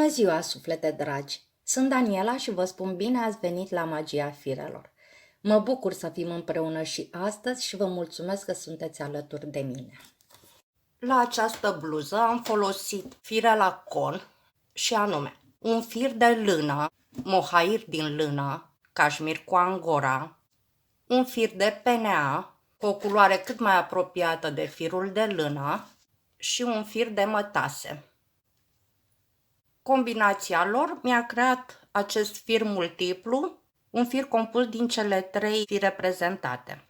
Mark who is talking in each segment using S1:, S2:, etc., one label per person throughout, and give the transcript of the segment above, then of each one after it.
S1: Bună ziua, suflete dragi! Sunt Daniela și vă spun bine ați venit la Magia Firelor. Mă bucur să fim împreună și astăzi și vă mulțumesc că sunteți alături de mine. La această bluză am folosit fire la con și anume un fir de lână, mohair din lână, cașmir cu angora, un fir de PNA cu o culoare cât mai apropiată de firul de lână și un fir de mătase. Combinația lor mi-a creat acest fir multiplu, un fir compus din cele 3 fire prezentate.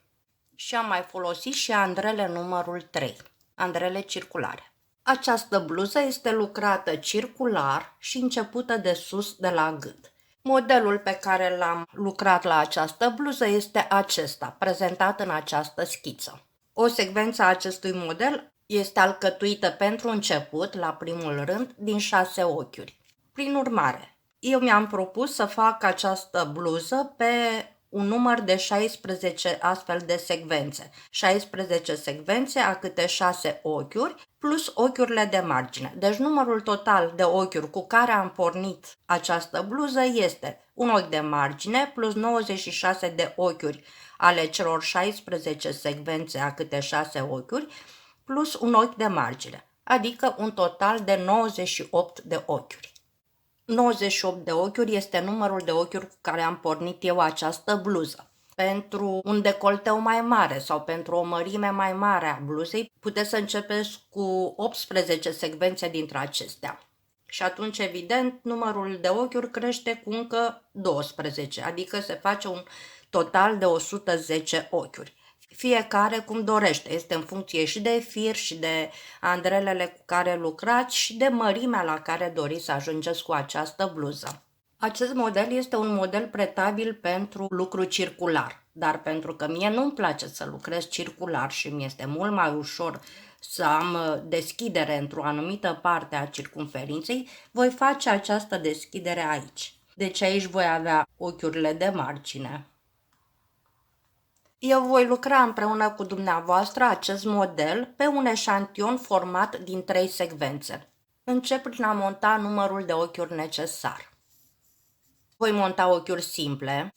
S1: Și am mai folosit și andrele numărul 3, andrele circulare. Această bluză este lucrată circular și începută de sus de la gât. Modelul pe care l-am lucrat la această bluză este acesta, prezentat în această schiță. O secvență a acestui model este alcătuită pentru început, la primul rând, din 6 ochiuri. Prin urmare, eu mi-am propus să fac această bluză pe un număr de 16 astfel de secvențe. 16 secvențe a câte 6 ochiuri plus ochiurile de margine. Deci numărul total de ochiuri cu care am pornit această bluză este un ochi de margine plus 96 de ochiuri ale celor 16 secvențe a câte 6 ochiuri plus un ochi de margine, adică un total de 98 de ochiuri. 98 de ochiuri este numărul de ochiuri cu care am pornit eu această bluză. Pentru un decolteu mai mare sau pentru o mărime mai mare a bluzei, puteți să începeți cu 18 secvențe dintre acestea. Și atunci, evident, numărul de ochiuri crește cu încă 12, adică se face un total de 110 ochiuri. Fiecare cum dorește, este în funcție și de fir și de andrelele cu care lucrați și de mărimea la care doriți să ajungeți cu această bluză. Acest model este un model pretabil pentru lucru circular, dar pentru că mie nu-mi place să lucrez circular și mi este mult mai ușor să am deschidere într-o anumită parte a circumferinței, voi face această deschidere aici. Deci aici voi avea ochiurile de margine. Eu voi lucra împreună cu dumneavoastră acest model pe un eșantion format din 3 secvențe. Încep prin a monta numărul de ochiuri necesar. Voi monta ochiuri simple.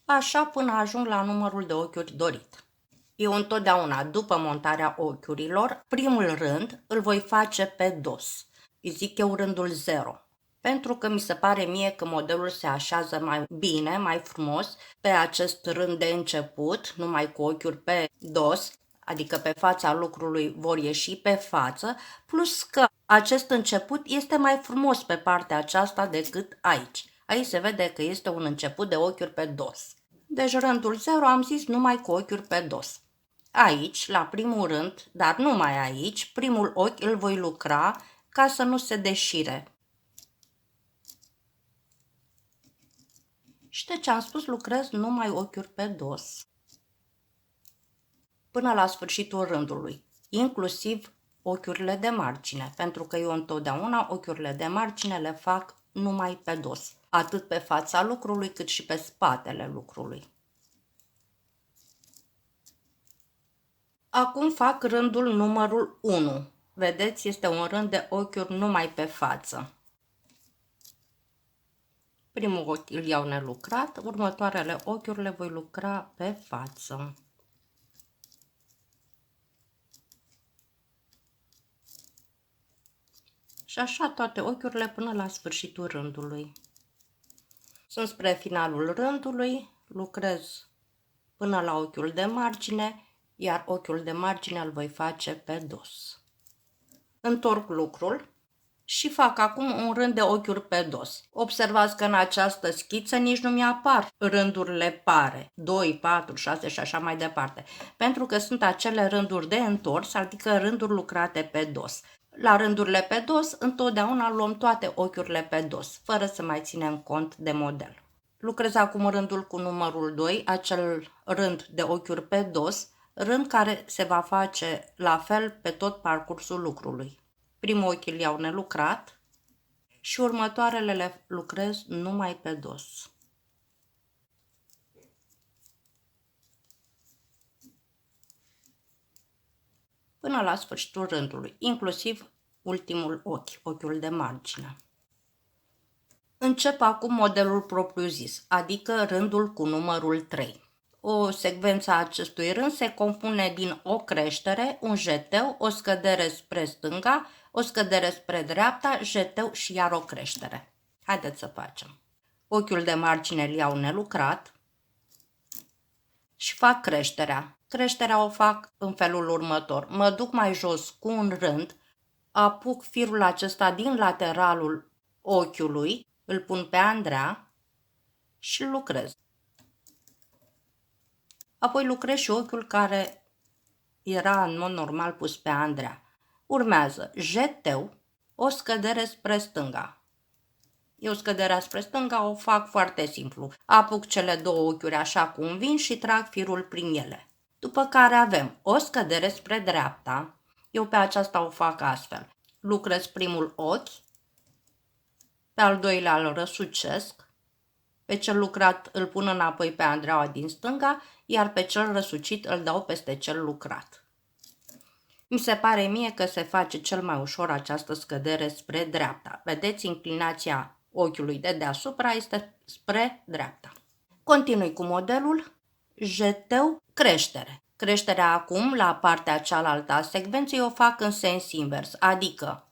S1: Așa până ajung la numărul de ochiuri dorit. Eu întotdeauna, după montarea ochiurilor, primul rând îl voi face pe dos. Îi zic eu rândul 0. Pentru că mi se pare mie că modelul se așează mai bine, mai frumos, pe acest rând de început, numai cu ochiuri pe dos, adică pe fața lucrului vor ieși pe față, plus că acest început este mai frumos pe partea aceasta decât aici. Aici se vede că este un început de ochiuri pe dos. Deci rândul 0 am zis numai cu ochiuri pe dos. Aici, la primul rând, dar numai aici, primul ochi îl voi lucra ca să nu se deșire. Și de ce am spus lucrez numai ochiuri pe dos. Până la sfârșitul rândului, inclusiv ochiurile de margine, pentru că eu întotdeauna ochiurile de margine le fac numai pe dos, atât pe fața lucrului cât și pe spatele lucrului. Acum fac rândul numărul 1. Vedeți, este un rând de ochiuri numai pe față. Primul ochi îl iau nelucrat, următoarele ochiuri le voi lucra pe față. Și așa toate ochiurile până la sfârșitul rândului. Sunt spre finalul rândului, lucrez până la ochiul de margine, iar ochiul de margine îl voi face pe dos. Întorc lucrul și fac acum un rând de ochiuri pe dos. Observați că în această schiță nici nu mi-apar rândurile pare, 2, 4, 6 și așa mai departe, pentru că sunt acele rânduri de întors, adică rânduri lucrate pe dos. La rândurile pe dos, întotdeauna luăm toate ochiurile pe dos, fără să mai ținem cont de model. Lucrez acum rândul cu numărul 2, acel rând de ochiuri pe dos, rând care se va face la fel pe tot parcursul lucrului. Primul ochi îl iau nelucrat, și următoarele le lucrez numai pe dos. Până la sfârșitul rândului, inclusiv ultimul ochi, ochiul de margine. Încep acum modelul propriu-zis, adică rândul cu numărul 3. O secvență a acestui rând se compune din o creștere, un jeteu, o scădere spre stânga, o scădere spre dreapta, jeteu și iar o creștere. Haideți să facem. Ochiul de margine îl iau nelucrat și fac creșterea. Creșterea o fac în felul următor. Mă duc mai jos cu un rând, apuc firul acesta din lateralul ochiului, îl pun pe Andrea și îl lucrez. Apoi lucrez și ochiul care era în mod normal pus pe Andrea. Urmează jeteu, o scădere spre stânga. Eu scăderea spre stânga o fac foarte simplu. Apuc cele două ochiuri așa cum vin și trag firul prin ele. După care avem o scădere spre dreapta. Eu pe aceasta o fac astfel. Lucrez primul ochi, pe al doilea îl răsucesc, pe cel lucrat îl pun înapoi pe Andreaua din stânga, iar pe cel răsucit îl dau peste cel lucrat. Mi se pare mie că se face cel mai ușor această scădere spre dreapta. Vedeți, inclinația ochiului de deasupra este spre dreapta. Continui cu modelul jeteu, creștere. Creșterea acum, la partea cealaltă a secvenței, o fac în sens invers, adică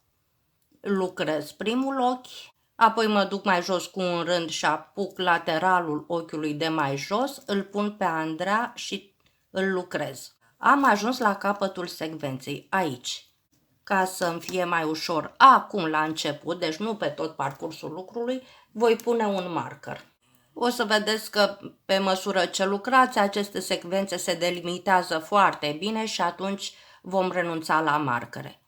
S1: lucrez primul ochi, apoi mă duc mai jos cu un rând și apuc lateralul ochiului de mai jos, îl pun pe Andrea și îl lucrez. Am ajuns la capătul secvenței, aici. Ca să-mi fie mai ușor acum la început, deci nu pe tot parcursul lucrului, voi pune un marker. O să vedeți că pe măsură ce lucrați, aceste secvențe se delimitează foarte bine și atunci vom renunța la marcare.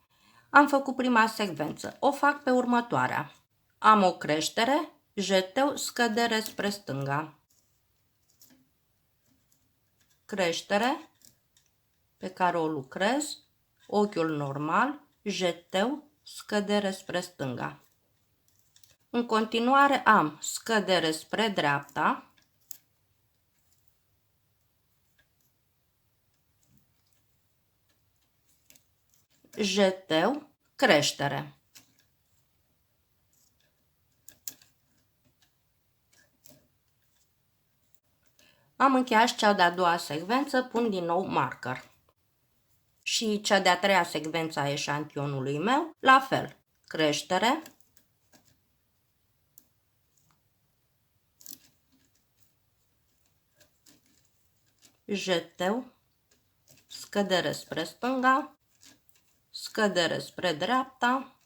S1: Am făcut prima secvență, o fac pe următoarea. Am o creștere, jeteu, scădere spre stânga. Creștere pe care o lucrez, ochiul normal, jeteu, scădere spre stânga. În continuare am scădere spre dreapta, jeteu, creștere. Am încheiat cea de-a doua secvență, pun din nou marker. Și cea de-a treia secvență a eșantionului meu, la fel, creștere, jeteu, scădere spre stânga, scădere spre dreapta,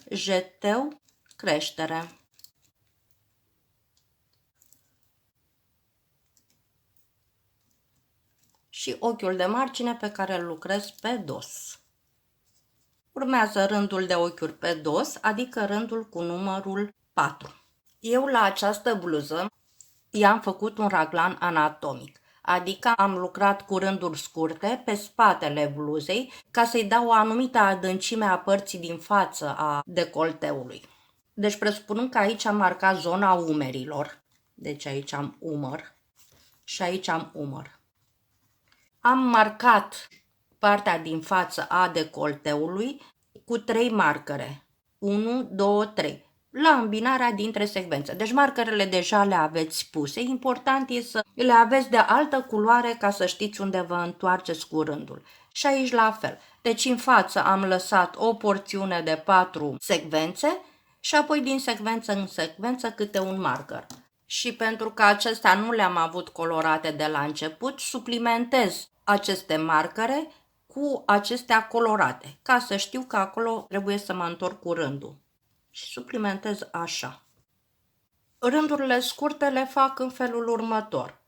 S1: jeteu, creștere. Și ochiul de margine pe care îl lucrez pe dos. Urmează rândul de ochiuri pe dos, adică rândul cu numărul 4. Eu la această bluză i-am făcut un raglan anatomic, adică am lucrat cu rânduri scurte pe spatele bluzei ca să-i dau o anumită adâncime a părții din față a decolteului. Deci presupunând că aici am marcat zona umerilor, deci aici am umăr și aici am umăr. Am marcat partea din față a decolteului cu 3 marcare. 1, 2, 3. La îmbinarea dintre secvențe. Deci markerele deja le aveți puse. Important e să le aveți de altă culoare ca să știți unde vă întoarceți cu rândul. Și aici la fel. Deci în față am lăsat o porțiune de 4 secvențe și apoi din secvență în secvență câte un marker. Și pentru că acestea nu le-am avut colorate de la început, suplimentez aceste marcare cu acestea colorate, ca să știu că acolo trebuie să mă întorc cu rândul. Și suplimentez așa. Rândurile scurte le fac în felul următor.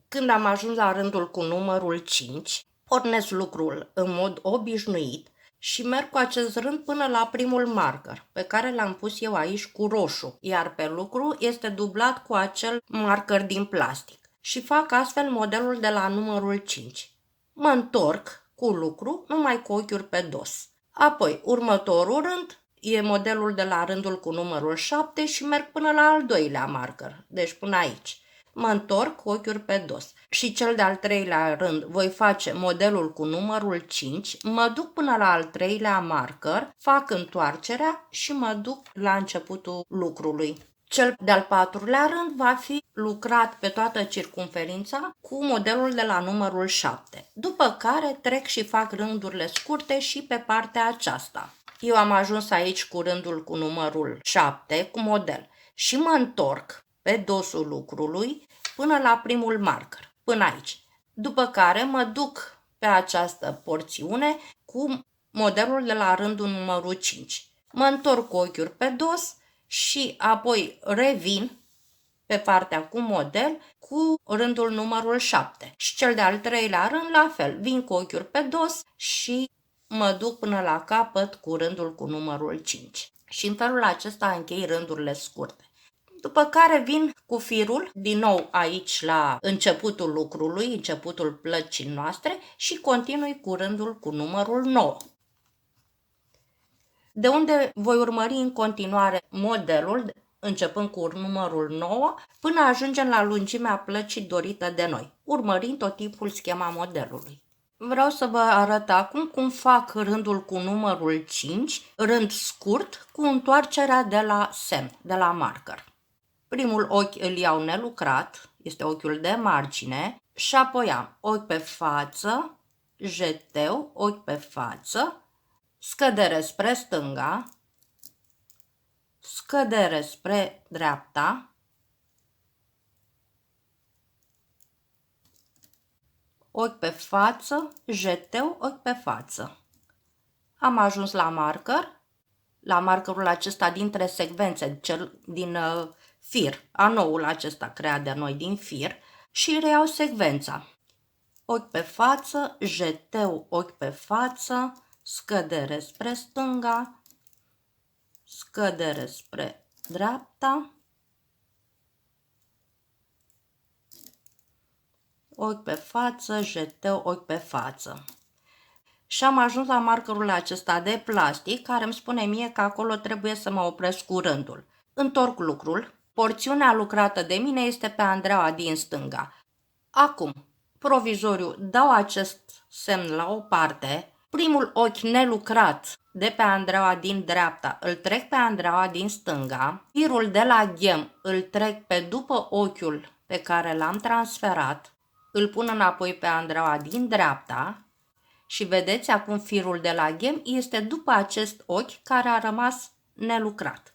S1: Când am ajuns la rândul cu numărul 5, pornesc lucrul în mod obișnuit și merg cu acest rând până la primul marker, pe care l-am pus eu aici cu roșu, iar pe lucru este dublat cu acel marker din plastic. Și fac astfel modelul de la numărul 5. Mă întorc cu lucru numai cu ochiuri pe dos. Apoi, următorul rând e modelul de la rândul cu numărul 7 și merg până la al doilea marker, deci până aici. Mă întorc cu ochiuri pe dos. Și cel de-al treilea rând voi face modelul cu numărul 5, mă duc până la al treilea marker, fac întoarcerea și mă duc la începutul lucrului. Cel de-al patrulea rând va fi lucrat pe toată circumferința cu modelul de la numărul 7, după care trec și fac rândurile scurte și pe partea aceasta. Eu am ajuns aici cu rândul cu numărul 7 cu model și mă întorc pe dosul lucrului până la primul marker, până aici. După care mă duc pe această porțiune cu modelul de la rândul numărul 5. Mă întorc cu ochiuri pe dos și apoi revin pe partea cu model cu rândul numărul 7. Și cel de-al treilea rând la fel, vin cu ochiuri pe dos și mă duc până la capăt cu rândul cu numărul 5. Și în felul acesta închei rândurile scurte. După care vin cu firul din nou aici la începutul lucrului, începutul plăcii noastre și continui cu rândul cu numărul 9. De unde voi urmări în continuare modelul, începând cu numărul 9, până ajungem la lungimea plăcii dorită de noi, urmărind tot timpul schema modelului. Vreau să vă arăt acum cum fac rândul cu numărul 5, rând scurt, cu întoarcerea de la semn, de la marker. Primul ochi îl iau nelucrat, este ochiul de margine, și apoi am ochi pe față, jeteu, ochi pe față, scădere spre stânga, scădere spre dreapta, ochi pe față, jeteu, ochi pe față. Am ajuns la marker, la markerul acesta dintre secvențe, cel din fir, anoul acesta creat de noi din fir, și reiau secvența. Ochi pe față, jeteu, ochi pe față, scădere spre stânga, scădere spre dreapta, ochi pe față, jeteu, ochi pe față. Și am ajuns la markerul acesta de plastic care îmi spune mie că acolo trebuie să mă opresc cu rândul. Întorc lucrul. Porțiunea lucrată de mine este pe Andreaua din stânga. Acum, provizoriu, dau acest semn la o parte. Primul ochi nelucrat de pe Andreaua din dreapta îl trec pe Andreaua din stânga. Firul de la ghem îl trec pe după ochiul pe care l-am transferat. Îl pun înapoi pe Andreaua din dreapta. Și vedeți acum firul de la ghem este după acest ochi care a rămas nelucrat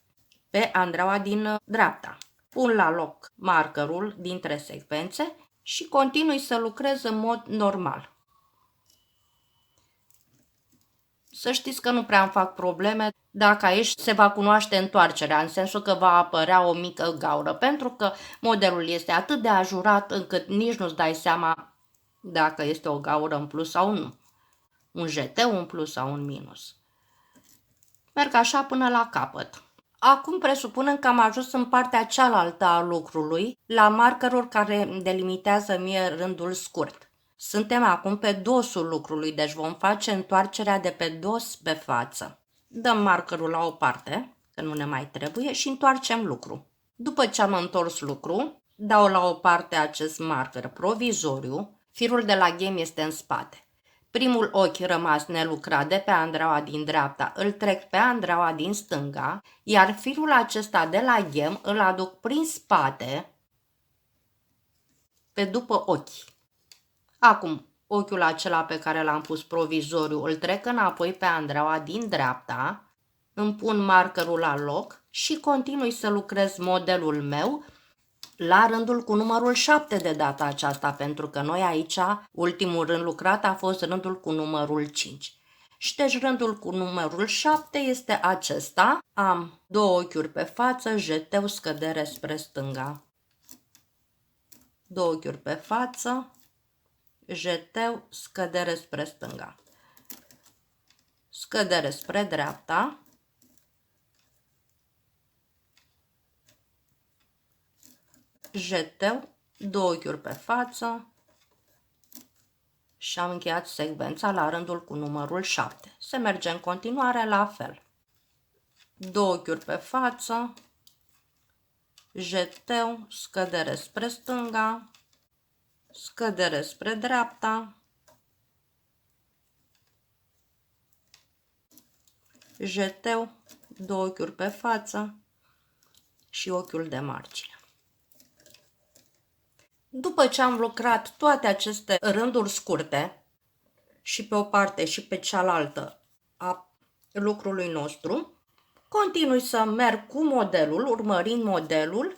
S1: pe Andreaua din dreapta. Pun la loc markerul dintre secvențe și continui să lucrez în mod normal. Să știți că nu prea îmi fac probleme dacă aici se va cunoaște întoarcerea, în sensul că va apărea o mică gaură, pentru că modelul este atât de ajurat încât nici nu-ți dai seama dacă este o gaură în plus sau nu. Un jeteu, un plus sau un minus. Merg așa până la capăt. Acum presupunem că am ajuns în partea cealaltă a lucrului, la markerul care delimitează mie rândul scurt. Suntem acum pe dosul lucrului, deci vom face întoarcerea de pe dos pe față. Dăm markerul la o parte, că nu ne mai trebuie, și întoarcem lucru. După ce am întors lucru, dau la o parte acest marker provizoriu, firul de la ghem este în spate. Primul ochi rămas nelucrat de pe Andreaua din dreapta îl trec pe Andreaua din stânga, iar firul acesta de la ghem îl aduc prin spate pe după ochi. Acum, ochiul acela pe care l-am pus provizoriu îl trec înapoi pe Andreaua din dreapta, îmi pun markerul la loc și continui să lucrez modelul meu la rândul cu numărul 7 de data aceasta, pentru că noi aici, ultimul rând lucrat a fost rândul cu numărul 5. Și deci rândul cu numărul 7 este acesta. Am două ochiuri pe față, jeteu, scădere spre stânga. Două ochiuri pe față, jeteu, scădere spre stânga. Scădere spre dreapta. Jeteu, două ochiuri pe față, Și am încheiat secvența la rândul cu numărul 7. Se merge în continuare la fel. 2 ochiuri pe față, jeteu, scădere spre stânga, scădere spre dreapta, jeteu, 2 ochiuri pe față și ochiul de margine. După ce am lucrat toate aceste rânduri scurte și pe o parte și pe cealaltă a lucrului nostru, continui să merg cu modelul, urmărind modelul,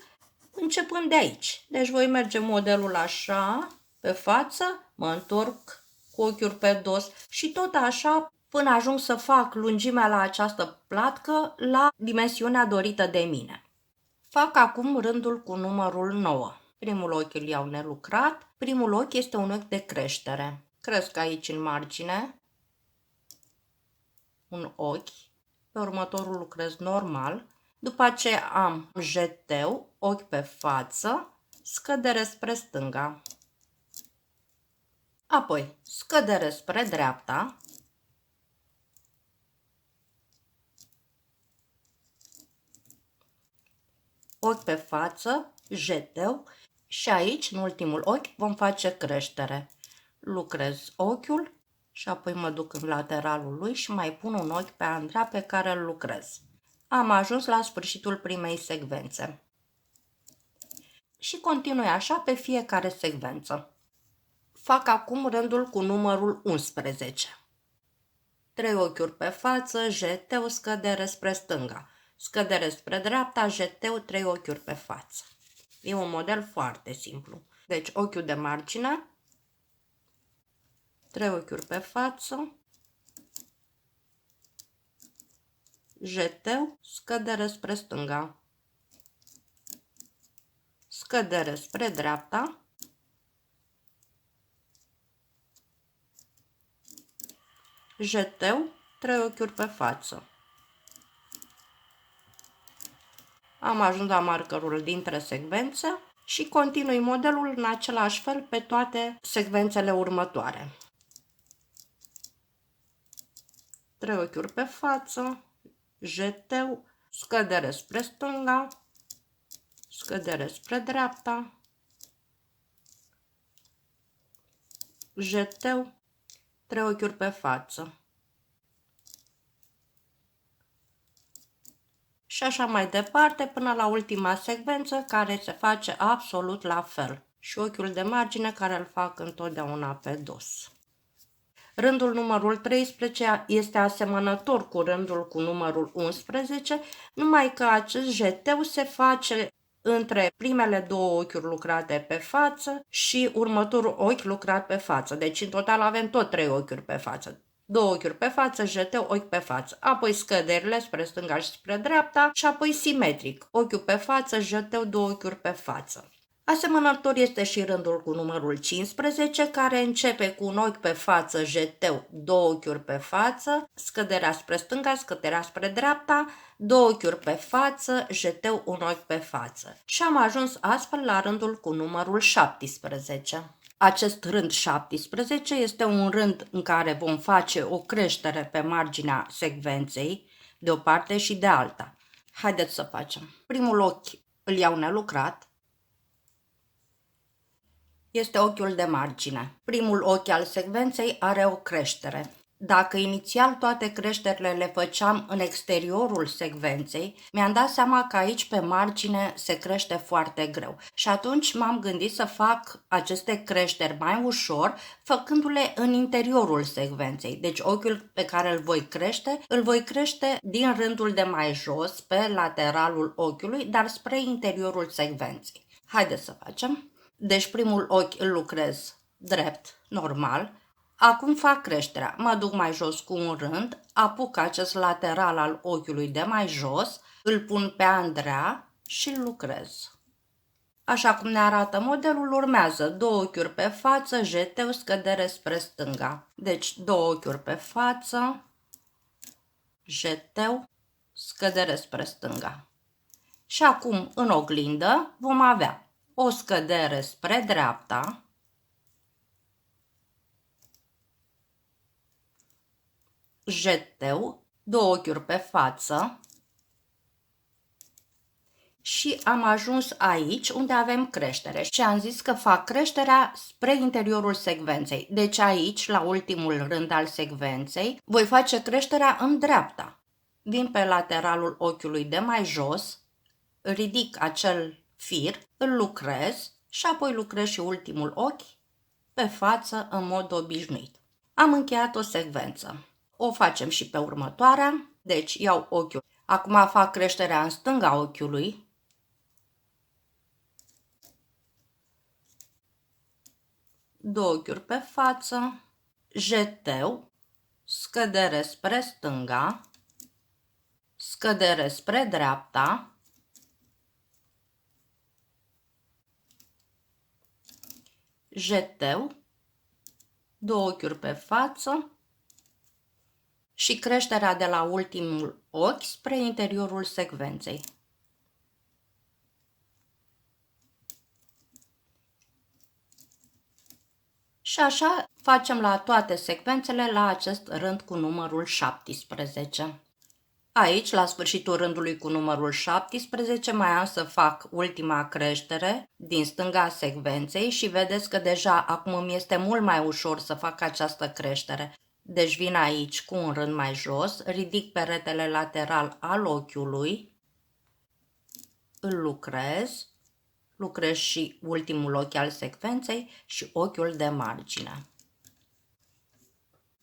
S1: începând de aici. Deci voi merge modelul așa, pe față, mă întorc cu ochiul pe dos și tot așa până ajung să fac lungimea la această platcă la dimensiunea dorită de mine. Fac acum rândul cu numărul 9. Primul ochi îl iau nelucrat. Primul ochi este un ochi de creștere. Cresc aici în margine un ochi. Pe următorul lucrez normal. După aceea am jeteu, ochi pe față, scădere spre stânga. Apoi scădere spre dreapta. Ochi pe față, jeteu și aici, în ultimul ochi, vom face creștere. Lucrez ochiul și apoi mă duc în lateralul lui și mai pun un ochi pe Andra pe care îl lucrez. Am ajuns la sfârșitul primei secvențe. Și continui așa pe fiecare secvență. Fac acum rândul cu numărul 11. 3 ochiuri pe față, jeteu, scădere spre stânga. Scădere spre dreapta, jeteu, 3 ochiuri pe față. E un model foarte simplu. Deci ochiul de margine, 3 ochiuri pe față, jeteu, scădere spre stânga. Scădere spre dreapta, jeteu, 3 ochiuri pe față. Am ajuns la markerul dintre secvențe și continui modelul în același fel pe toate secvențele următoare. 3 ochiuri pe față, jeteu, scădere spre stânga, scădere spre dreapta, jeteu, 3 ochiuri pe față. Și așa mai departe până la ultima secvență care se face absolut la fel. Și ochiul de margine care îl fac întotdeauna pe dos. Rândul numărul 13 este asemănător cu rândul cu numărul 11, numai că acest jeteu se face între primele 2 ochiuri lucrate pe față și următorul ochi lucrat pe față. Deci în total avem tot 3 ochiuri pe față. 2 ochiuri pe față, jeteu, ochi pe față. Apoi scăderile spre stânga și spre dreapta și apoi simetric. Ochiul pe față, jeteu, 2 ochiuri pe față. Asemănător este și rândul cu numărul 15, care începe cu un ochi pe față, jeteu, 2 ochiuri pe față, scăderea spre stânga, scăderea spre dreapta, 2 ochiuri pe față, jeteu, un ochi pe față. Și am ajuns astfel la rândul cu numărul 17. Acest rând 17 este un rând în care vom face o creștere pe marginea secvenței, de o parte și de alta. Haideți să facem. Primul ochi îl iau nelucrat. Este ochiul de margine. Primul ochi al secvenței are o creștere. Dacă inițial toate creșterile le făceam în exteriorul secvenței, mi-am dat seama că aici pe margine se crește foarte greu. Și atunci m-am gândit să fac aceste creșteri mai ușor, făcându-le în interiorul secvenței. Deci ochiul pe care îl voi crește din rândul de mai jos, pe lateralul ochiului, dar spre interiorul secvenței. Haideți să facem. Deci primul ochi îl lucrez drept, normal. Acum fac creșterea. Mă duc mai jos cu un rând, apuc acest lateral al ochiului de mai jos, îl pun pe Andrea și îl lucrez. Așa cum ne arată modelul, urmează 2 ochiuri pe față, jeteu, scădere spre stânga. Deci 2 ochiuri pe față, jeteu, scădere spre stânga. Și acum în oglindă vom avea o scădere spre dreapta, jeteu, două ochiuri pe față și am ajuns aici unde avem creștere și am zis că fac creșterea spre interiorul secvenței. Deci aici, la ultimul rând al secvenței, voi face creșterea în dreapta. Vin pe lateralul ochiului de mai jos, ridic acel fir, îl lucrez și apoi lucrez și ultimul ochi pe față în mod obișnuit. Am încheiat o secvență. O facem și pe următoarea. Deci iau ochiul. Acum fac creșterea în stânga ochiului. Două ochiuri pe față. Jeteu. Scădere spre stânga. Scădere spre dreapta. Jeteu. Două ochiuri pe față. Și creșterea de la ultimul ochi spre interiorul secvenței. Și așa facem la toate secvențele la acest rând cu numărul 17. Aici, la sfârșitul rândului cu numărul 17, mai am să fac ultima creștere din stânga secvenței și vedeți că deja acum îmi este mult mai ușor să fac această creștere. Deci vin aici cu un rând mai jos, ridic peretele lateral al ochiului, îl lucrez și ultimul ochi al secvenței și ochiul de margine.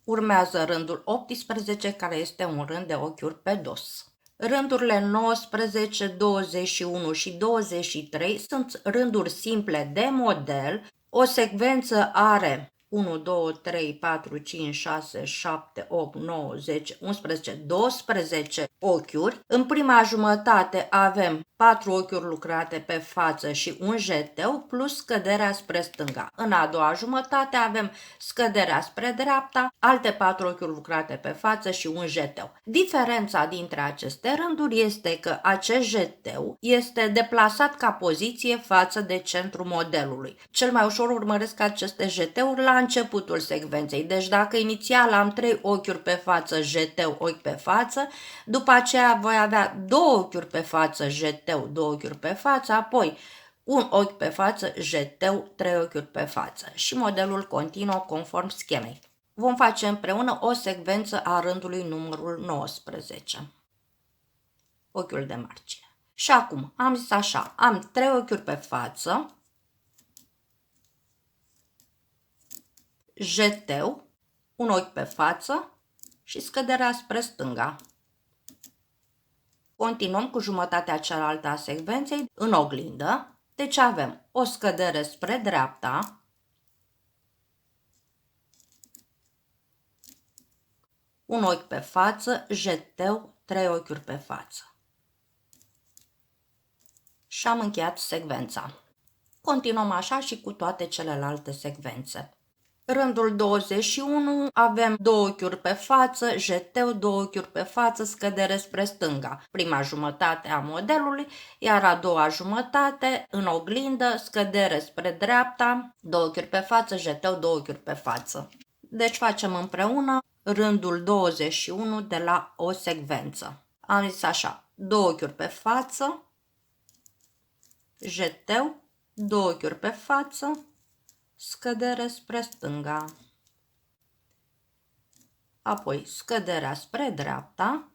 S1: Urmează rândul 18, care este un rând de ochiuri pe dos. Rândurile 19, 21 și 23 sunt rânduri simple de model. O secvență are 1, 2, 3, 4, 5, 6, 7, 8, 9, 10, 11, 12 ochiuri. În prima jumătate avem 4 ochiuri lucrate pe față și un jeteu plus scăderea spre stânga. În a doua jumătate avem scăderea spre dreapta, alte 4 ochiuri lucrate pe față și un jeteu. Diferența dintre aceste rânduri este că acest jeteu este deplasat ca poziție față de centrul modelului. Cel mai ușor urmăresc aceste jeteuri la începutul secvenței. Deci dacă inițial am 3 ochiuri pe față, jeteu, ochi pe față, după aceea voi avea 2 ochiuri pe față, jeteu, 2 ochiuri pe față, apoi un ochi pe față, jeteu, 3 ochiuri pe față și modelul continuă conform schemei. Vom face împreună o secvență a rândului numărul 19. Ochiul de margine. Și acum am zis așa, am 3 ochiuri pe față, jeteu, un ochi pe față și scăderea spre stânga. Continuăm cu jumătatea cealaltă a secvenței în oglindă, deci avem o scădere spre dreapta, un ochi pe față, jeteu, 3 ochiuri pe față. Și am încheiat secvența. Continuăm așa și cu toate celelalte secvențe. Rândul 21 avem 2 ochiuri pe față, jeteu, 2 ochiuri pe față, scădere spre stânga. Prima jumătate a modelului, iar a doua jumătate în oglindă, scădere spre dreapta, 2 ochiuri pe față, jeteu, 2 ochiuri pe față. Deci facem împreună rândul 21 de la o secvență. Am zis așa, 2 ochiuri pe față, jeteu, 2 ochiuri pe față, scădere spre stânga, apoi scăderea spre dreapta,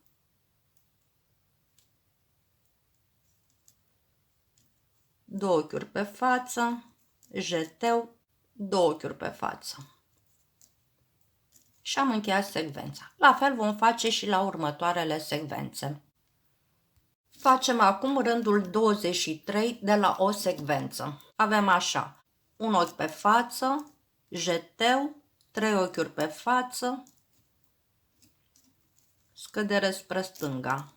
S1: două ochiuri pe față, jeteu, două ochiuri pe față. Și am încheiat secvența. La fel vom face și la următoarele secvențe. Facem acum rândul 23 de la o secvență. Avem așa, un ochi pe față, jeteu, 3 ochiuri pe față, scădere spre stânga.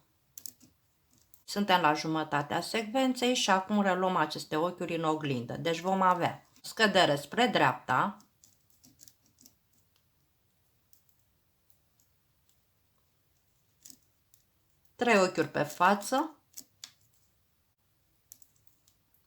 S1: Suntem la jumătatea secvenței și acum reluăm aceste ochiuri în oglindă. Deci vom avea scădere spre dreapta, trei ochiuri pe față,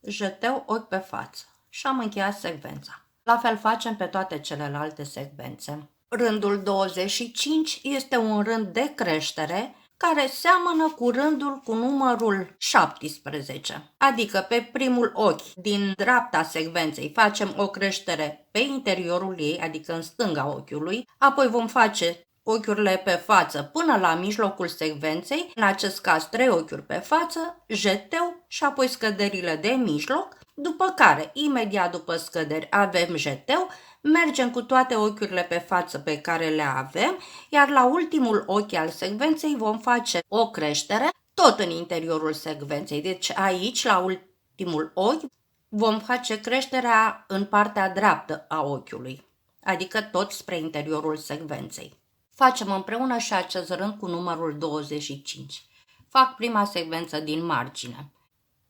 S1: jeteu, ochi pe față. Și am încheiat secvența. La fel facem pe toate celelalte secvențe. Rândul 25 este un rând de creștere care seamănă cu rândul cu numărul 17. Adică pe primul ochi din dreapta secvenței facem o creștere pe interiorul ei, adică în stânga ochiului, apoi vom face ochiurile pe față până la mijlocul secvenței, în acest caz 3 ochiuri pe față, jeteu și apoi scăderile de mijloc, după care, imediat după scăderi, avem jeteu, mergem cu toate ochiurile pe față pe care le avem, iar la ultimul ochi al secvenței vom face o creștere tot în interiorul secvenței. Deci aici, la ultimul ochi, vom face creșterea în partea dreaptă a ochiului, adică tot spre interiorul secvenței. Facem împreună și acest rând cu numărul 25. Fac prima secvență din margine.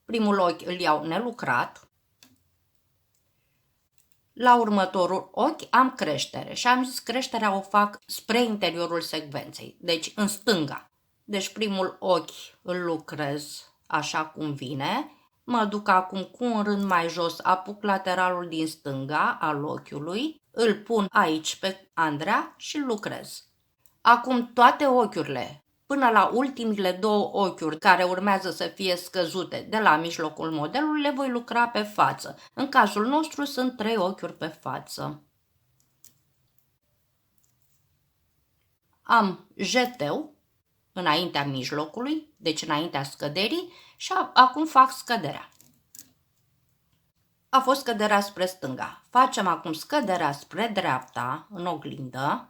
S1: Primul ochi îl iau nelucrat. La următorul ochi am creștere și am zis creșterea o fac spre interiorul secvenței, deci în stânga. Deci primul ochi îl lucrez așa cum vine, mă duc acum cu un rând mai jos, apuc lateralul din stânga al ochiului, îl pun aici pe Andrea și îl lucrez. Acum toate ochiurile, până la ultimile 2 ochiuri care urmează să fie scăzute de la mijlocul modelului, le voi lucra pe față. În cazul nostru sunt 3 ochiuri pe față. Am jeteu înaintea mijlocului, deci înaintea scăderii și acum fac scăderea. A fost scăderea spre stânga. Facem acum scăderea spre dreapta în oglindă.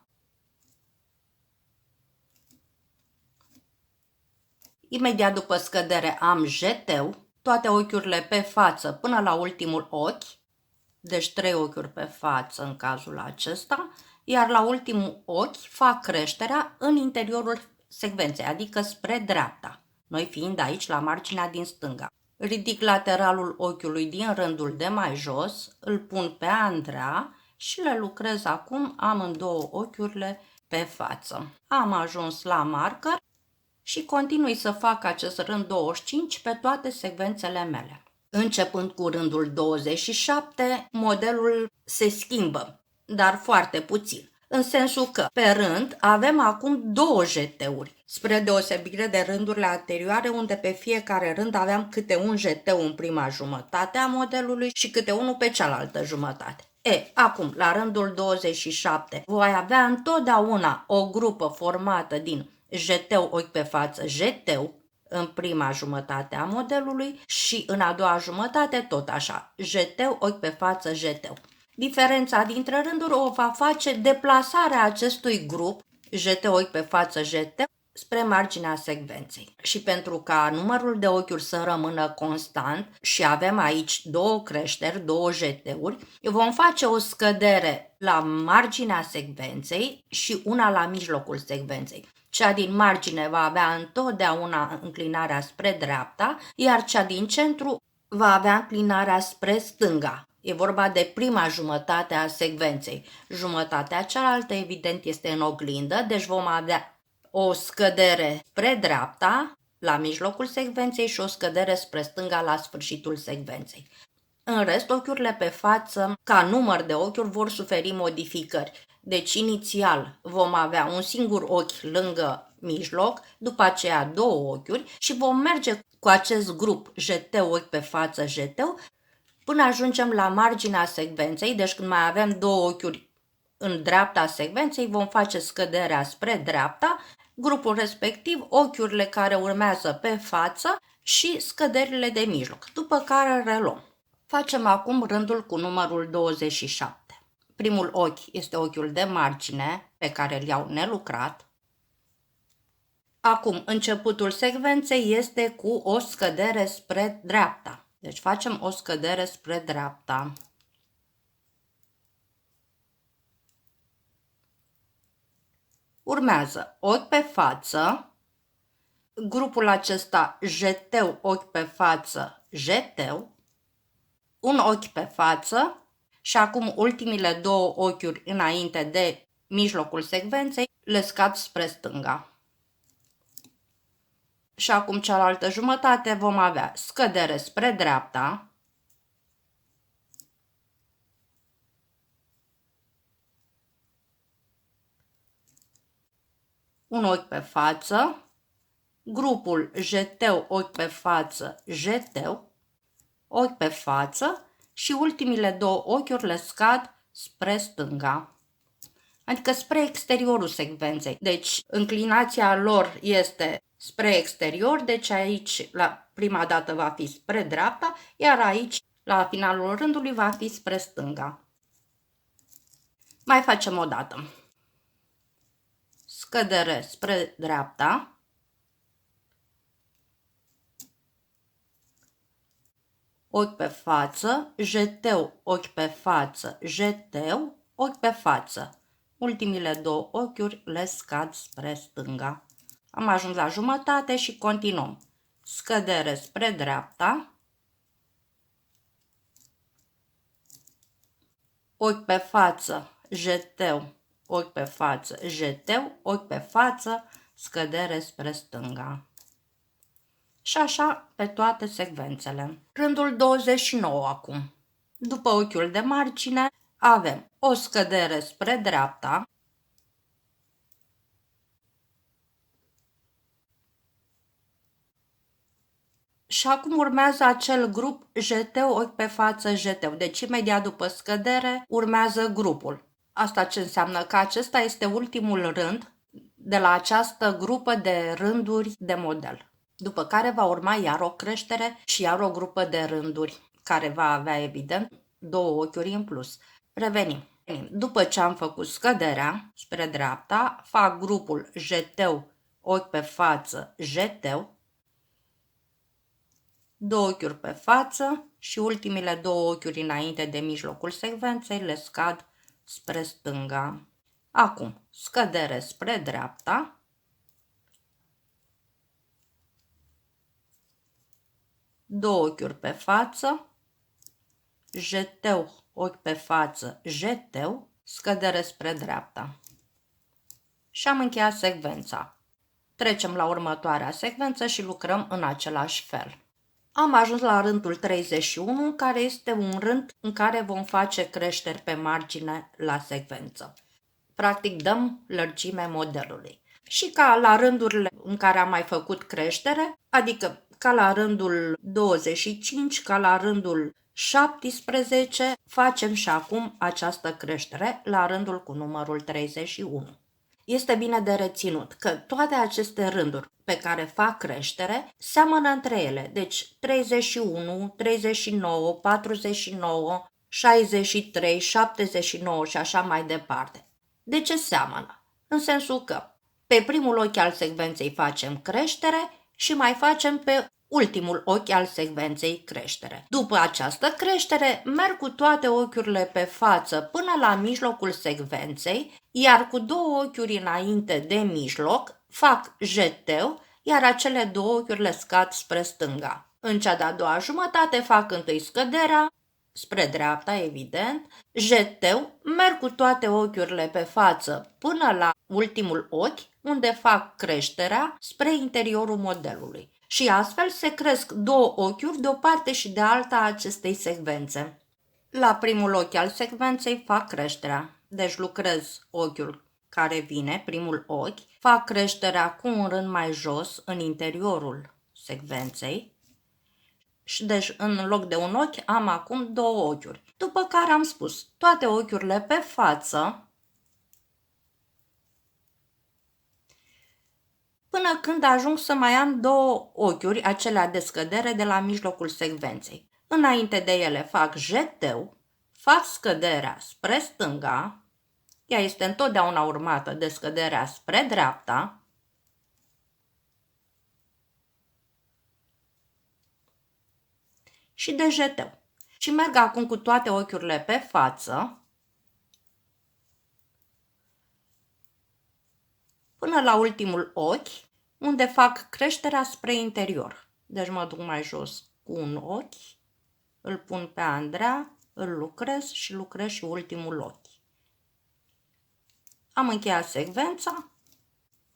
S1: Imediat după scădere am jeteu, toate ochiurile pe față până la ultimul ochi, deci 3 ochiuri pe față în cazul acesta, iar la ultimul ochi fac creșterea în interiorul secvenței, adică spre dreapta, noi fiind aici la marginea din stânga. Ridic lateralul ochiului din rândul de mai jos, îl pun pe Andrea și le lucrez acum amândouă ochiurile pe față. Am ajuns la marker și continui să fac acest rând 25 pe toate secvențele mele. Începând cu rândul 27, modelul se schimbă, dar foarte puțin, în sensul că pe rând avem acum 2 jeteuri, spre deosebire de rândurile anterioare unde pe fiecare rând aveam câte un jeteu în prima jumătate a modelului și câte unul pe cealaltă jumătate. Acum, la rândul 27, voi avea întotdeauna o grupă formată din jeteu, ochi pe față, jeteu în prima jumătate a modelului și în a doua jumătate tot așa, jeteu, ochi pe față, jeteu. Diferența dintre rânduri o va face deplasarea acestui grup, jeteu, ochi pe față, jeteu, spre marginea secvenței. Și pentru ca numărul de ochiuri să rămână constant și avem aici 2 creșteri, 2 jeteuri, vom face o scădere la marginea secvenței și una la mijlocul secvenței. Cea din margine va avea întotdeauna înclinarea spre dreapta, iar cea din centru va avea înclinarea spre stânga. E vorba de prima jumătate a secvenței. Jumătatea cealaltă, evident, este în oglindă, deci vom avea o scădere spre dreapta, la mijlocul secvenței și o scădere spre stânga la sfârșitul secvenței. În rest, ochiurile pe față, ca număr de ochiuri, vor suferi modificări. Deci, inițial, vom avea un singur ochi lângă mijloc, după aceea 2 ochiuri și vom merge cu acest grup jeteu, ochi pe față, jeteu, până ajungem la marginea secvenței, deci când mai avem 2 ochiuri în dreapta secvenței, vom face scăderea spre dreapta, grupul respectiv, ochiurile care urmează pe față și scăderile de mijloc, după care reluăm. Facem acum rândul cu numărul 27. Primul ochi este ochiul de margine, pe care îl iau nelucrat. Acum, începutul secvenței este cu o scădere spre dreapta. Deci facem o scădere spre dreapta. Urmează ochi pe față, grupul acesta jeteu, ochi pe față, jeteu, un ochi pe față și acum ultimile 2 ochiuri înainte de mijlocul secvenței le scad spre stânga. Și acum cealaltă jumătate vom avea scădere spre dreapta, un ochi pe față, grupul jeteu, ochi pe față, jeteu, ochi pe față și ultimile două ochiuri le scad spre stânga, adică spre exteriorul secvenței. Deci înclinația lor este spre exterior, deci aici la prima dată va fi spre dreapta, iar aici la finalul rândului va fi spre stânga. Mai facem o dată. Scădere spre dreapta, ochi pe față, jeteu, ochi pe față, jeteu, ochi pe față. Ultimile două ochiuri le scad spre stânga. Am ajuns la jumătate și continuăm. Scădere spre dreapta, ochi pe față, jeteu, ochi pe față, jeteu, ochi pe față, scădere spre stânga. Și așa pe toate secvențele. Rândul 29 acum. După ochiul de margine avem o scădere spre dreapta, și acum urmează acel grup jeteu, ochi pe față, jeteu. Deci imediat după scădere urmează grupul. Asta ce înseamnă? Că acesta este ultimul rând de la această grupă de rânduri de model. După care va urma iar o creștere și iar o grupă de rânduri, care va avea evident două ochiuri în plus. Revenim. După ce am făcut scăderea spre dreapta, fac grupul jeteu, ochi pe față, jeteu, două ochiuri pe față și ultimile două ochiuri înainte de mijlocul secvenței le scad spre stânga. Acum, scădere spre dreapta, două ochiuri pe față, jeteu, ochi pe față, jeteu, scădere spre dreapta. Și am încheiat secvența. Trecem la următoarea secvență și lucrăm în același fel. Am ajuns la rândul 31, care este un rând în care vom face creșteri pe margine la secvență. Practic dăm lărgime modelului. Și ca la rândurile în care am mai făcut creștere, adică ca la rândul 25, ca la rândul 17, facem și acum această creștere la rândul cu numărul 31. Este bine de reținut că toate aceste rânduri pe care fac creștere seamănă între ele, deci 31, 39, 49, 63, 79 și așa mai departe. De ce seamănă? În sensul că pe primul ochi al secvenței facem creștere și mai facem pe ultimul ochi al secvenței creștere. După această creștere, merg cu toate ochiurile pe față până la mijlocul secvenței, iar cu două ochiuri înainte de mijloc fac jeteu, iar acele două ochiuri le scad spre stânga. În cea de-a doua jumătate fac întâi scăderea, spre dreapta, evident, jeteu, merg cu toate ochiurile pe față până la ultimul ochi, unde fac creșterea spre interiorul modelului. Și astfel se cresc două ochiuri de o parte și de alta a acestei secvențe. La primul ochi al secvenței fac creșterea, deci lucrez ochiul care vine, primul ochi, fac creșterea cu un rând mai jos în interiorul secvenței, și deci în loc de un ochi am acum două ochiuri. După care am spus toate ochiurile pe față până când ajung să mai am două ochiuri, acelea de scădere de la mijlocul secvenței. Înainte de ele fac jeteu, fac scăderea spre stânga, ea este întotdeauna urmată de scăderea spre dreapta, și de jeteu. Și merg acum cu toate ochiurile pe față până la ultimul ochi, unde fac creșterea spre interior. Deci mă duc mai jos cu un ochi, îl pun pe Andreea, îl lucrez și lucrez și ultimul ochi. Am încheiat secvența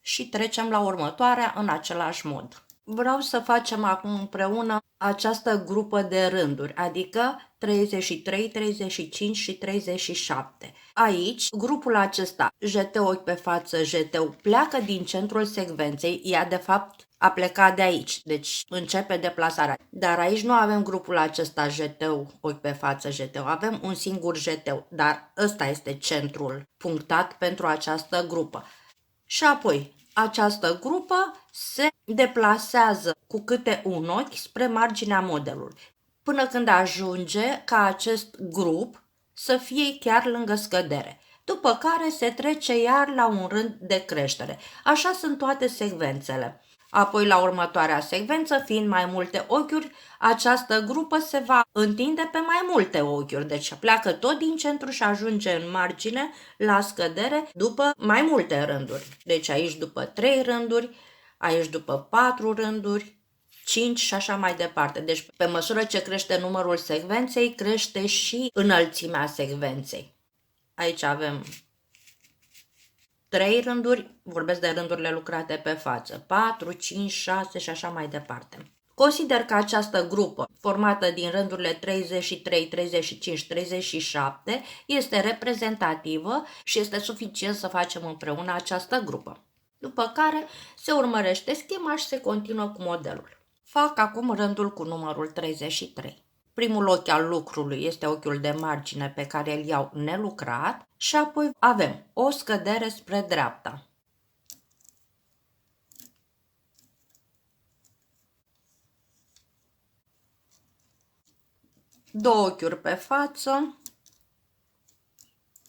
S1: și trecem la următoarea în același mod. Vreau să facem acum împreună această grupă de rânduri, adică 33, 35 și 37. Aici, grupul acesta, jeteu ochi pe față, jeteu, pleacă din centrul secvenței, ea de fapt a plecat de aici, deci începe deplasarea. Dar aici nu avem grupul acesta jeteu ochi pe față, jeteu, avem un singur jeteu, dar ăsta este centrul punctat pentru această grupă. Și apoi, această grupă se deplasează cu câte un ochi spre marginea modelului, până când ajunge ca acest grup să fie chiar lângă scădere, după care se trece iar la un rând de creștere. Așa sunt toate secvențele. Apoi, la următoarea secvență, fiind mai multe ochiuri, această grupă se va întinde pe mai multe ochiuri. Deci pleacă tot din centru și ajunge în margine la scădere după mai multe rânduri. Deci aici după 3 rânduri, aici după 4 rânduri, 5 și așa mai departe. Deci pe măsură ce crește numărul secvenței, crește și înălțimea secvenței. Aici avem 3 rânduri, vorbesc de rândurile lucrate pe față, 4, 5, 6 și așa mai departe. Consider că această grupă, formată din rândurile 33, 35, 37, este reprezentativă și este suficient să facem împreună această grupă. După care se urmărește schema și se continuă cu modelul. Fac acum rândul cu numărul 33. Primul ochi al lucrului este ochiul de margine pe care îl iau nelucrat și apoi avem o scădere spre dreapta. Două ochiuri pe față,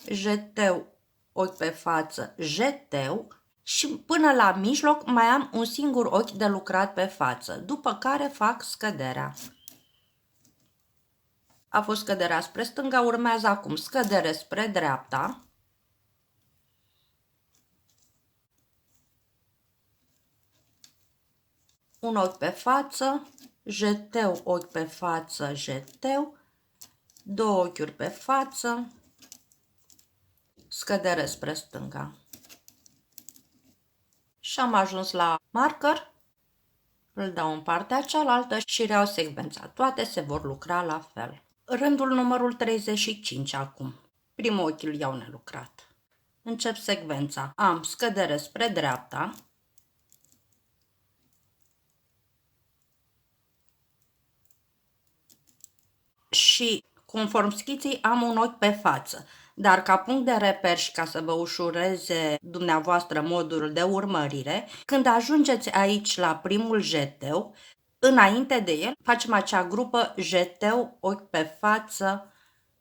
S1: jeteu, ochi pe față, jeteu și până la mijloc mai am un singur ochi de lucrat pe față, după care fac scăderea. A fost scăderea spre stânga, urmează acum scădere spre dreapta. Un ochi pe față, jeteu, ochi pe față, jeteu, două ochiuri pe față, scădere spre stânga. Și am ajuns la marker, îl dau în partea cealaltă și reiau secvența. Toate se vor lucra la fel. Rândul numărul 35 acum. Primul ochi îl iau nelucrat. Încep secvența. Am scădere spre dreapta. Și conform schiței am un ochi pe față. Dar ca punct de reper și ca să vă ușureze dumneavoastră modul de urmărire, când ajungeți aici la primul jeteu, înainte de el facem acea grupă jeteu, ochi pe față,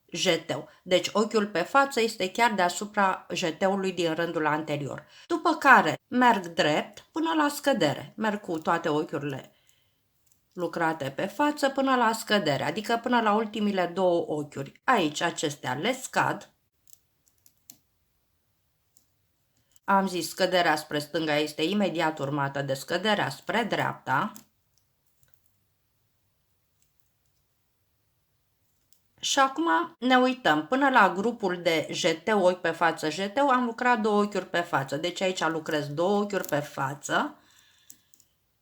S1: jeteu. Deci ochiul pe față este chiar deasupra jeteului din rândul anterior. După care merg drept până la scădere. Merg cu toate ochiurile lucrate pe față până la scădere, adică până la ultimile două ochiuri. Aici acestea le scad. Am zis scăderea spre stânga este imediat urmată de scăderea spre dreapta. Și acum ne uităm. Până la grupul de jeteu, ochi pe față, jeteu, am lucrat două ochiuri pe față. Deci aici lucrez două ochiuri pe față.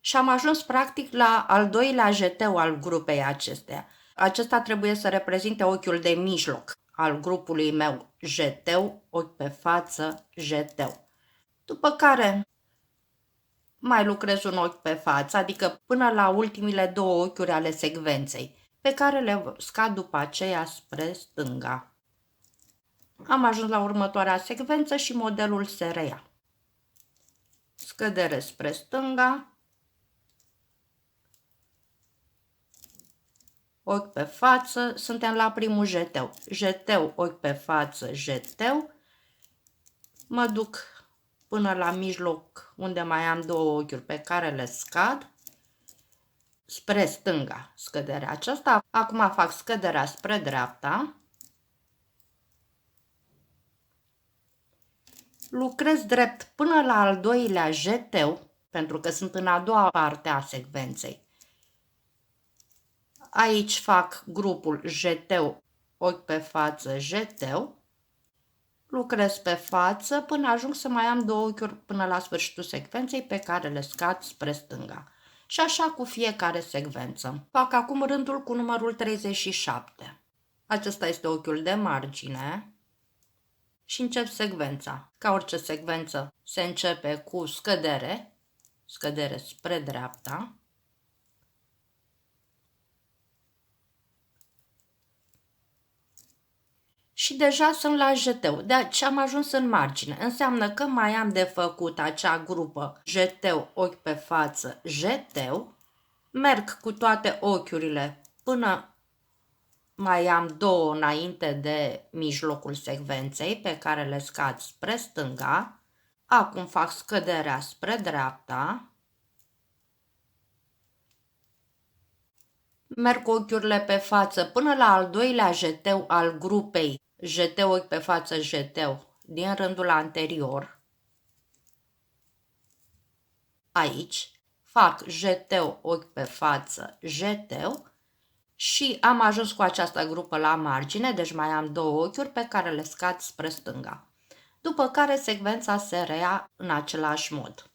S1: Și am ajuns practic la al doilea jeteu al grupei acesteia. Acesta trebuie să reprezinte ochiul de mijloc al grupului meu. Jeteu, ochi pe față, jeteu. După care mai lucrez un ochi pe față, adică până la ultimile două ochiuri ale secvenței, pe care le scad după aceea spre stânga. Am ajuns la următoarea secvență și modelul se reia. Scădere spre stânga, ochi pe față, suntem la primul jeteu. Jeteu, ochi pe față, jeteu. Mă duc până la mijloc unde mai am două ochiuri pe care le scad. Spre stânga scăderea aceasta. Acum fac scăderea spre dreapta. Lucrez drept până la al doilea jeteu, pentru că sunt în a doua parte a secvenței. Aici fac grupul jeteu, ochi pe față, jeteu. Lucrez pe față până ajung să mai am două ochiuri până la sfârșitul secvenței pe care le scad spre stânga. Și așa cu fiecare secvență. Fac acum rândul cu numărul 37. Acesta este ochiul de margine și încep secvența. Ca orice secvență se începe cu scădere, scădere spre dreapta. Și deja sunt la jeteu, deci am ajuns în margine. Înseamnă că mai am de făcut acea grupă jeteu, ochi pe față, jeteu. Merg cu toate ochiurile până mai am două înainte de mijlocul secvenței pe care le scad spre stânga. Acum fac scăderea spre dreapta. Merg cu ochiurile pe față până la al doilea jeteu al grupei jeteu, ochi pe față, jeteu din rândul anterior. Aici fac jeteu, ochi pe față, jeteu și am ajuns cu această grupă la margine, deci mai am două ochiuri pe care le scad spre stânga. După care secvența se reia în același mod.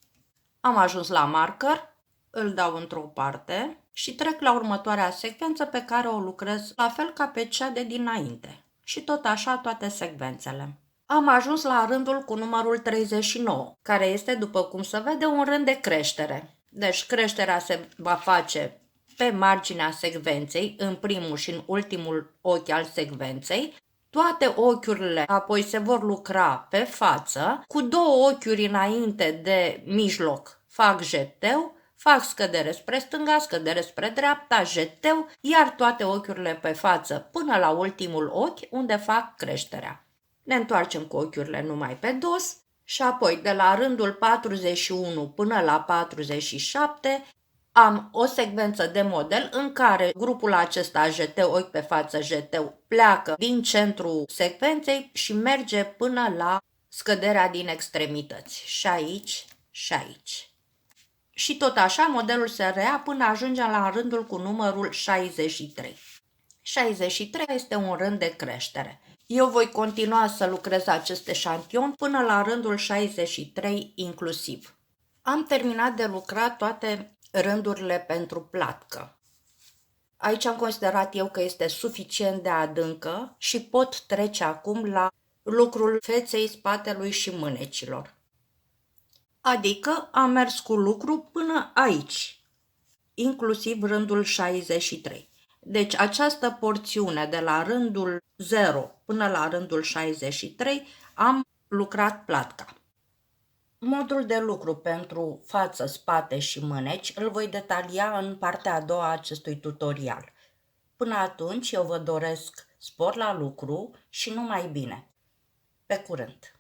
S1: Am ajuns la marker, îl dau într-o parte și trec la următoarea secvență pe care o lucrez la fel ca pe cea de dinainte. Și tot așa toate secvențele. Am ajuns la rândul cu numărul 39, care este, după cum se vede, un rând de creștere. Deci creșterea se va face pe marginea secvenței, în primul și în ultimul ochi al secvenței. Toate ochiurile apoi se vor lucra pe față, cu două ochiuri înainte de mijloc fac jeteu, fac scădere spre stânga, scădere spre dreapta, jeteu, iar toate ochiurile pe față până la ultimul ochi unde fac creșterea. Ne întoarcem cu ochiurile numai pe dos și apoi de la rândul 41 până la 47 am o secvență de model în care grupul acesta jeteu, ochi pe față, jeteu pleacă din centrul secvenței și merge până la scăderea din extremități. Și aici și aici. Și tot așa modelul se reia până ajungem la rândul cu numărul 63. 63 este un rând de creștere. Eu voi continua să lucrez acest eșantion până la rândul 63 inclusiv. Am terminat de lucrat toate rândurile pentru platcă. Aici am considerat eu că este suficient de adâncă și pot trece acum la lucrul feței, spatelui și mânecilor. Adică am mers cu lucru până aici, inclusiv rândul 63. Deci această porțiune de la rândul 0 până la rândul 63 am lucrat platca. Modul de lucru pentru față, spate și mâneci îl voi detalia în partea a doua a acestui tutorial. Până atunci eu vă doresc spor la lucru și numai bine. Pe curând!